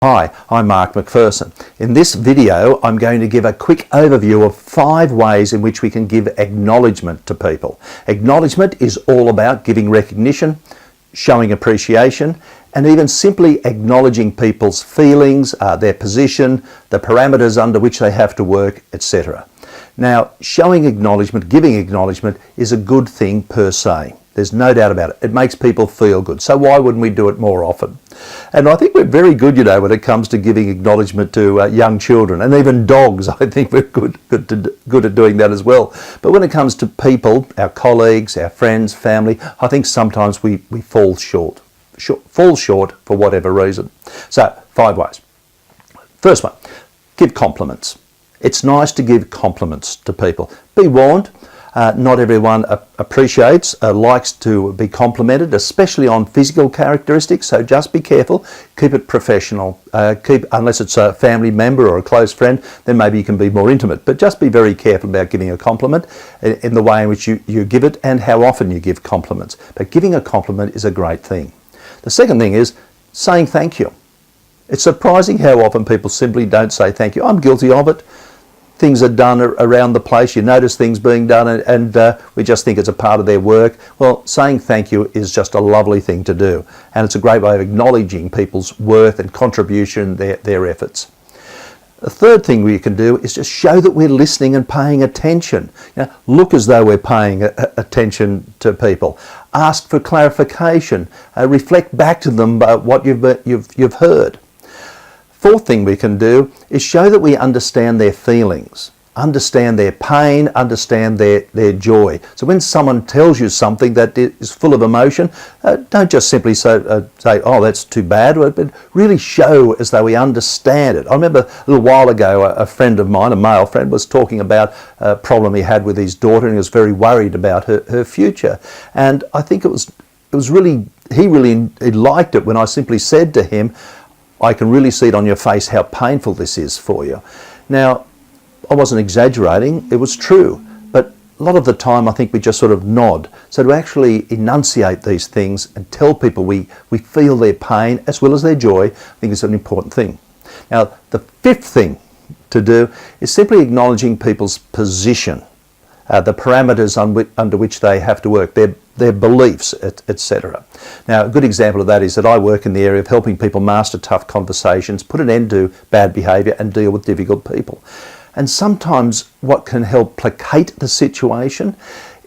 Hi, I'm Mark McPherson. In this video, I'm going to give a quick overview of 5 ways in which we can give acknowledgement to people. Acknowledgement is all about giving recognition, showing appreciation, and even simply acknowledging people's feelings, their position, the parameters under which they have to work, etc. Now, showing acknowledgement, giving acknowledgement is a good thing per se. There's no doubt about it. It makes people feel good. So why wouldn't we do it more often? And I think we're very good, when it comes to giving acknowledgement to young children and even dogs. I think we're good at doing that as well. But when it comes to people, our colleagues, our friends, family, I think sometimes we fall short for whatever reason. So 5 ways. First one, give compliments. It's nice to give compliments to people. Be warned. Not everyone appreciates, likes to be complimented, especially on physical characteristics, so just be careful. Keep it professional. Unless it's a family member or a close friend, then maybe you can be more intimate. But just be very careful about giving a compliment in the way in which you give it and how often you give compliments. But giving a compliment is a great thing. The second thing is saying thank you. It's surprising how often people simply don't say thank you. I'm guilty of it. Things are done around the place, you notice things being done and we just think it's a part of their work. Well, saying thank you is just a lovely thing to do, and it's a great way of acknowledging people's worth and contribution, their efforts. The third thing we can do is just show that we're listening and paying attention. Look as though we're paying attention to people. Ask for clarification. Reflect back to them what you've heard. Fourth thing we can do is show that we understand their feelings, understand their pain, understand their joy. So when someone tells you something that is full of emotion, don't just simply say, oh, that's too bad, but really show as though we understand it. I remember a little while ago, a friend of mine, a male friend, was talking about a problem he had with his daughter, and he was very worried about her future. And I think he liked it when I simply said to him, I can really see it on your face how painful this is for you. Now, I wasn't exaggerating, it was true, but a lot of the time I think we just sort of nod. So to actually enunciate these things and tell people we feel their pain as well as their joy, I think is an important thing. Now, the fifth thing to do is simply acknowledging people's position, the parameters under which they have to work, their beliefs, etc. Now, a good example of that is that I work in the area of helping people master tough conversations, put an end to bad behaviour and deal with difficult people. And sometimes what can help placate the situation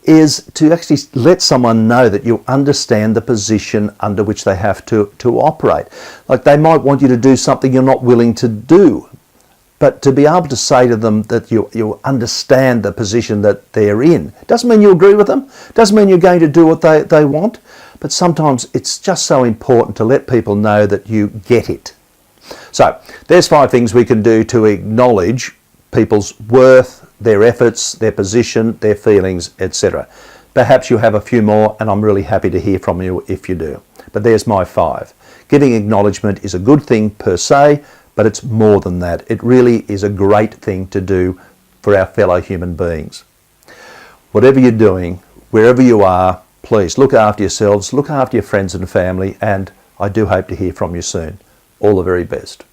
is to actually let someone know that you understand the position under which they have to operate. Like they might want you to do something you're not willing to do. But to be able to say to them that you understand the position that they're in, doesn't mean you agree with them, doesn't mean you're going to do what they want, but sometimes it's just so important to let people know that you get it. So there's 5 things we can do to acknowledge people's worth, their efforts, their position, their feelings, etc. Perhaps you have a few more, and I'm really happy to hear from you if you do. But there's my 5. Giving acknowledgement is a good thing per se, but it's more than that. It really is a great thing to do for our fellow human beings. Whatever you're doing, wherever you are, please look after yourselves, look after your friends and family, and I do hope to hear from you soon. All the very best.